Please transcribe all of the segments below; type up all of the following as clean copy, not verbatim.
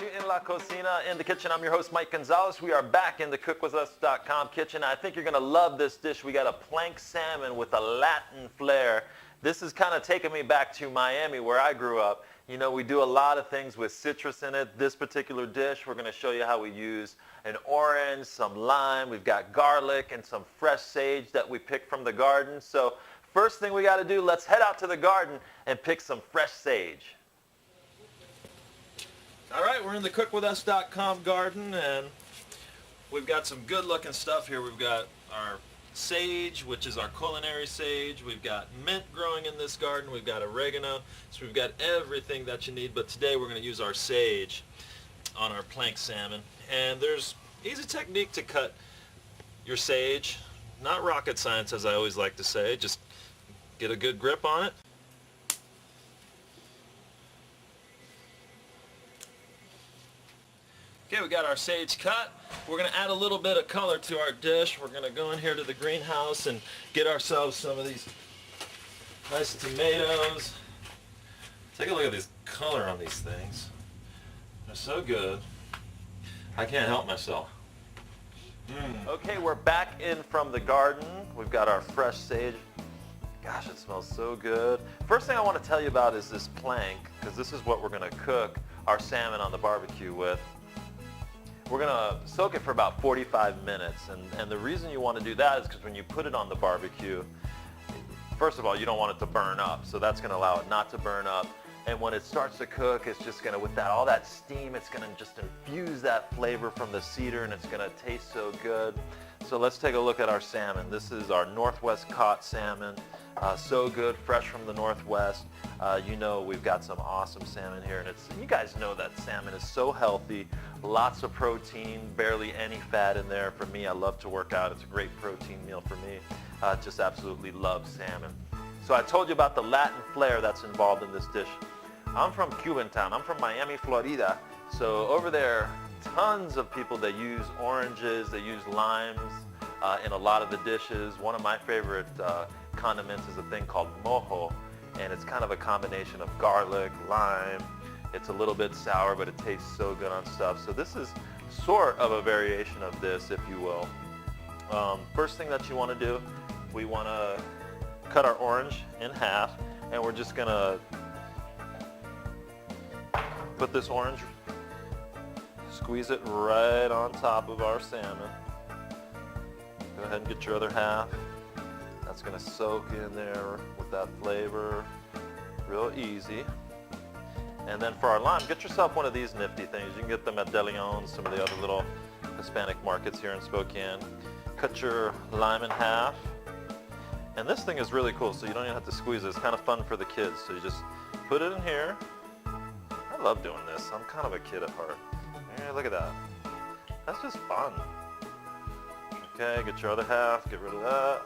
you in la cocina, in the kitchen. I'm your host, Mike Gonzalez. We are back in the cookwithus.com kitchen. I think you're going to love this dish. We got a plank salmon with a Latin flair. This is kind of taking me back to Miami where I grew up. You know, we do a lot of things with citrus in it. This particular dish, we're going to show you how we use an orange, some lime. We've got garlic and some fresh sage that we picked from the garden. So first thing we got to do, let's head out to the garden and pick some fresh sage. All right, we're in the cookwithus.com garden, and we've got some good-looking stuff here. We've got our sage, which is our culinary sage. We've got mint growing in this garden. We've got oregano. So we've got everything that you need, but today we're going to use our sage on our plank salmon. And there's easy technique to cut your sage. Not rocket science, as I always like to say. Just get a good grip on it. Okay, we got our sage cut. We're going to add a little bit of color to our dish. We're going to go in here to the greenhouse and get ourselves some of these nice tomatoes. Take a look at this color on these things. They're so good. I can't help myself. Okay, we're back in from the garden. We've got our fresh sage. Gosh, it smells so good. First thing I want to tell you about is this plank, because this is what we're going to cook our salmon on the barbecue with. We're going to soak it for about 45 minutes, and the reason you want to do that is because when you put it on the barbecue, first of all, you don't want it to burn up, so that's going to allow it not to burn up. And when it starts to cook, it's just going to, with that all that steam, it's going to just infuse that flavor from the cedar, and it's going to taste so good. So let's take a look at our salmon. This is our Northwest caught salmon. So good, fresh from the Northwest. You know, we've got some awesome salmon here, and you guys know that salmon is so healthy, lots of protein, barely any fat in there. For me, I love to work out. It's a great protein meal for me. Just absolutely love salmon. So I told you about the Latin flair that's involved in this dish. I'm from Cuban town. I'm from Miami, Florida. So over there, tons of people that use oranges, they use limes in a lot of the dishes. One of my favorite condiments is a thing called mojo, and it's kind of a combination of garlic, lime. It's a little bit sour, but it tastes so good on stuff. So this is sort of a variation of this, if you will. First thing that you want to do, we want to cut our orange in half, and we're just going to put this orange, squeeze it right on top of our salmon. Go ahead and get your other half. That's going to soak in there with that flavor real easy. And then for our lime, get yourself one of these nifty things. You can get them at De Leon, some of the other little Hispanic markets here in Spokane. Cut your lime in half. And this thing is really cool, so you don't even have to squeeze it. It's kind of fun for the kids. So you just put it in here. I love doing this. I'm kind of a kid at heart. Yeah, look at that. That's just fun. Okay, get your other half, get rid of that.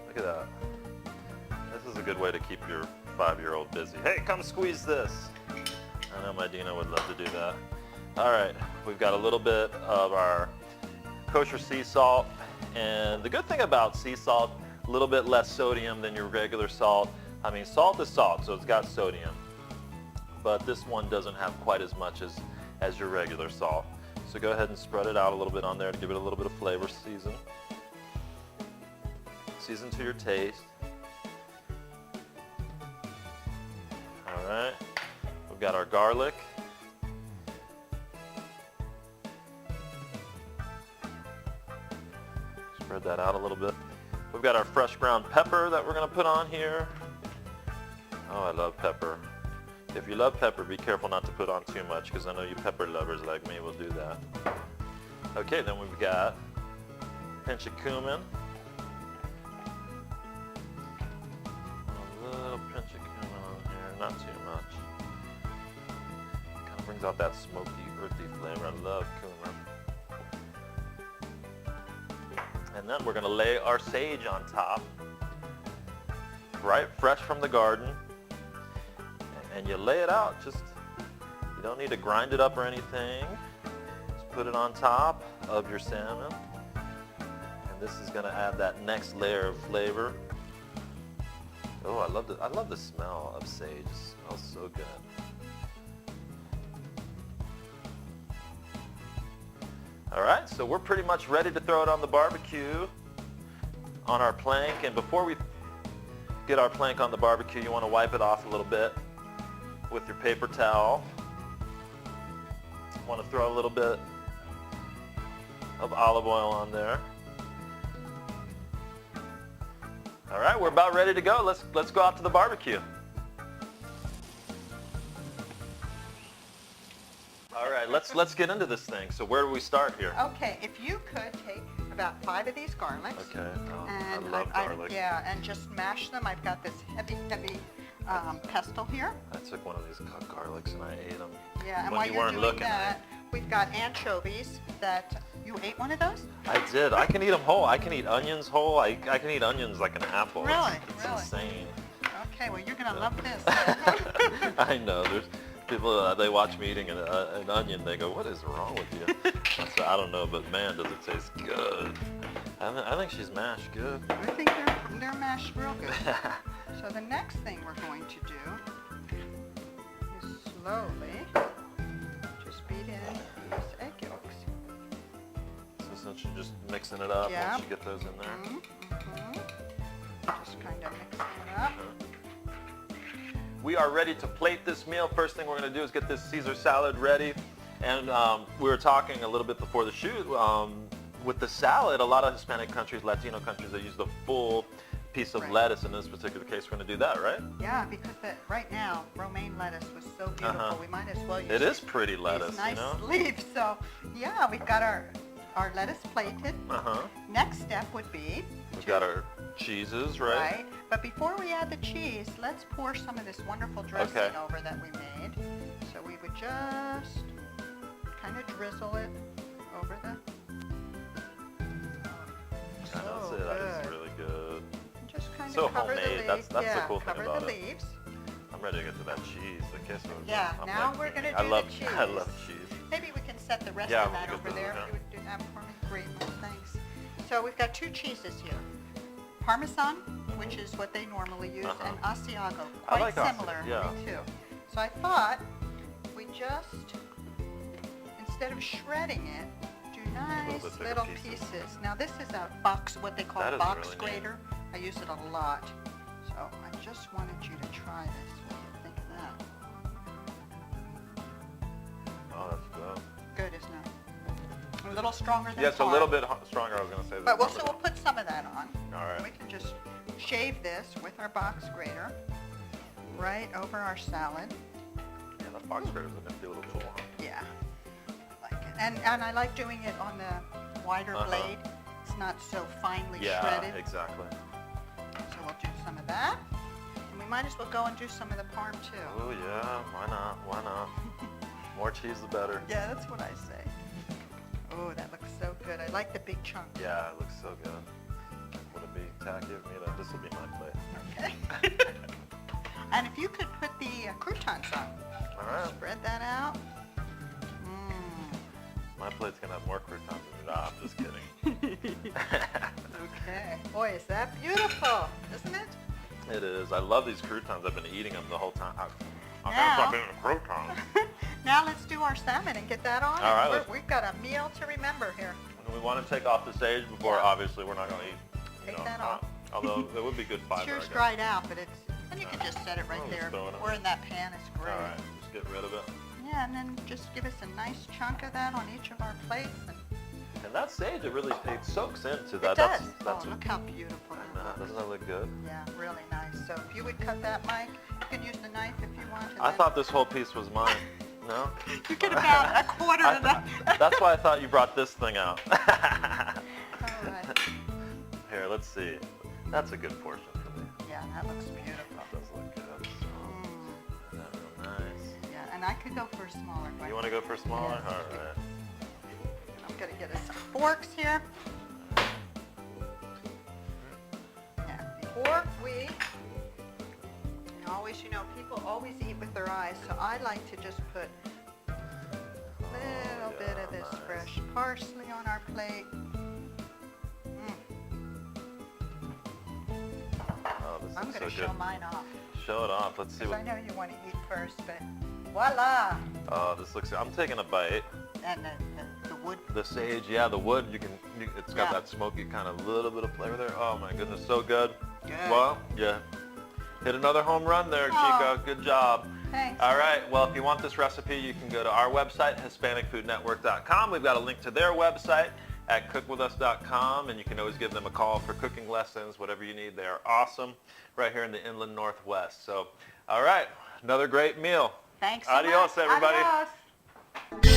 Look at that. This is a good way to keep your 5-year-old busy. Hey, come squeeze this. I know my Dina would love to do that. All right, we've got a little bit of our kosher sea salt. And the good thing about sea salt, a little bit less sodium than your regular salt. I mean, salt is salt, so it's got sodium. But this one doesn't have quite as much as your regular salt. So go ahead and spread it out a little bit on there to give it a little bit of flavor. Season to your taste. All right, we've got our garlic. Spread that out a little bit. We've got our fresh ground pepper that we're going to put on here. Oh, I love pepper. If you love pepper, be careful not to put on too much, because I know you pepper lovers like me will do that. Okay, then we've got a pinch of cumin. A little pinch of cumin on here, not too much. Kind of brings out that smoky, earthy flavor. I love cumin. And then we're going to lay our sage on top, right fresh from the garden. And you lay it out, you don't need to grind it up or anything. Just put it on top of your salmon. And this is going to add that next layer of flavor. Oh, I love the smell of sage. It smells so good. All right, so we're pretty much ready to throw it on the barbecue on our plank. And before we get our plank on the barbecue, you want to wipe it off a little bit with your paper towel. Want to throw a little bit of olive oil on there. All right, we're about ready to go. Let's go out to the barbecue. All right, let's get into this thing. So where do we start here? Okay, if you could take about 5 of these garlics. Okay, And I love garlic. yeah, and just mash them. I've got this heavy pestle here. I took one of these garlics and I ate them. Yeah, and when while you you're weren't doing looking. that, we've got anchovies that you ate one of those? I did. I can eat them whole. I can eat onions whole. I can eat onions like an apple. Really? It's Really? insane. Okay, well you're gonna love this. I know. There's people, they watch me eating an onion. They go, "What is wrong with you?" I don't know, but man, does it taste good. I think she's mashed good. I think they're mashed real good. So the next thing we're going to do is slowly just beat in these egg yolks. So since you're just mixing it up, Yeah. once you get those in there. Just kind of mixing it up. We are ready to plate this meal. First thing we're going to do is get this Caesar salad ready. And we were talking a little bit before the shoot. With the salad, a lot of Hispanic countries, Latino countries, they use the full piece of Right. lettuce. In this particular case, we're going to do that, right? Yeah, because right now, romaine lettuce was so beautiful. We might as well use It is pretty lettuce, these nice you know? leaves. So yeah, we've got our lettuce plated. Uh-huh. Next step would be We've got our cheeses, right? But before we add the cheese, let's pour some of this wonderful dressing Okay. over that we made. So we would just kind of drizzle it over the. I know, So that's good. really good. Just kind So of cover the homemade. leaves. That's yeah, the cool thing cover about the it. leaves. I'm ready to get to that cheese. The queso. Yeah, I'm now like, we're gonna I do love, the cheese. I love cheese. Maybe we can set the rest Yeah, of we that can over do there. that. If you would do that for me, great. Thanks. So we've got 2 cheeses here. Parmesan, which is what they normally use, and Asiago, I quite like Asiago, similar, yeah. me too. So I thought we just, instead of shredding it, do nice bit bigger little pieces. pieces. Now this is a box, what they call That a is box really neat. grater. I use it a lot. So I just wanted you to try this. What do you think of that? Oh, that's good. Good, isn't it? A little stronger than Yeah, it's a Parm. little bit stronger, I was going to say. than But we'll Parmesan. put some of that on. All right. We can just shave this with our box grater right over our salad. Yeah, that box grater is a nifty little tool, huh? Yeah, I like it. And I like doing it on the wider blade. It's not so finely shredded. Yeah, exactly. So we'll do some of that. And we might as well go and do some of the parm too. Oh, yeah, why not? Why not? More cheese, the better. Yeah, that's what I say. Oh, that looks so good. I like the big chunk. Yeah, it looks so good. Would it be tacky of me to, this will be my plate. Okay. And if you could put the croutons on. All right. Spread that out. My plate's going to have more croutons than that. I'm just kidding. Okay. Boy, is that beautiful, isn't it? It is. I love these croutons. I've been eating them the whole time. I'm Now- going to stop eating croutons. Now let's do our salmon and get that on. All right, let's- We've got a meal to remember here. And we want to take off the sage before, Yeah. obviously, we're not going to eat. Take that off. Although it would be good fiber, Sure I it's guess. dried out, but it's, and you can just set it right Oh, just there. throw it on. Or in that pan, it's great. All right, just get rid of it. Yeah, and then just give us a nice chunk of that on each of our plates. And that sage, it really soaks into It that. does. That's Look how beautiful it looks. doesn't that look good? Yeah, really nice. So if you would cut that, Mike, you can use the knife if you want. and I then- thought this whole piece was mine. No? You get about a quarter of that. That's why I thought you brought this thing out. All right. Here, let's see. That's a good portion for me. Yeah, that looks beautiful. That does look good. Mm, That's real nice. yeah, and I could go for a smaller one. You want to go for smaller? Yes. All right. I'm gonna get us some forks here. Now, before we, and always, you know, people always eat with their eyes, so I like to just put a little bit of this nice. fresh parsley on our plate. Oh, this I'm going to So show good. mine off. Show it off. Let's see Because what. I know you want to eat first, but voila! Oh, this looks. I'm taking a bite. And the wood. The sage, yeah, the wood. It's got Yeah. that smoky kind of little bit of flavor there. Oh my goodness, so good. Good. Well, yeah. Hit another home run there, Aw. Chica. Good job. Thanks. All right. Well, if you want this recipe, you can go to our website, HispanicFoodNetwork.com. We've got a link to their website at cookwithus.com, and you can always give them a call for cooking lessons, whatever you need. They are awesome right here in the Inland Northwest. So, all right, another great meal. Thanks so Adios, much. everybody. Adios.